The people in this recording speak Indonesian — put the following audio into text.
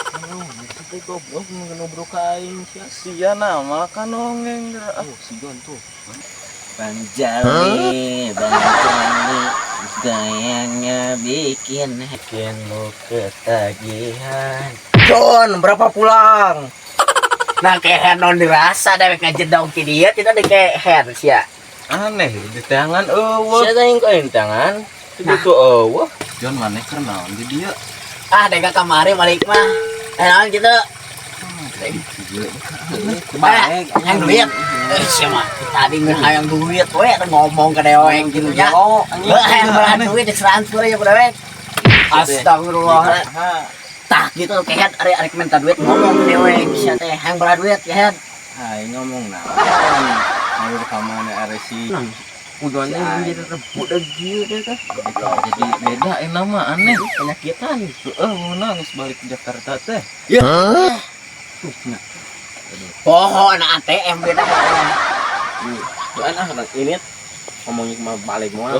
Tapi goblok ngobrol kain Sia nama kan nongeng si Gon tuh. Bang Jali, gayanya bikin lu ketagihan. John, berapa pulang? Nah, kayak non dirasa deh ngajedong ke dia, tidak ada kayak hand sia. Aneh di tangan eueuh. Siapa yang kau yang tangan? Itu eueuh. Jon maneh karena di dia. Ah, deka kamari balik mah. Naon gitu. Baik, yang duit. Siapa? Tadi ngehayang duit, we ngomong ke dewek gitu nya. Yang berat duit ditransfer ya dewek. Astagfirullah. Tah gitu kayak arek minta duit ngomong ke dewek sia teh yang berat duit ya. Hai ngomong naon. Ayo ka mana aresi. Udah jadi rebut lagi deh kan. Jadi beda nama aneh Penyakitan. nangis balik ke Jakarta teh. Ya. Pohon ATM beda. Tuh anak ini ngomongin balik mau.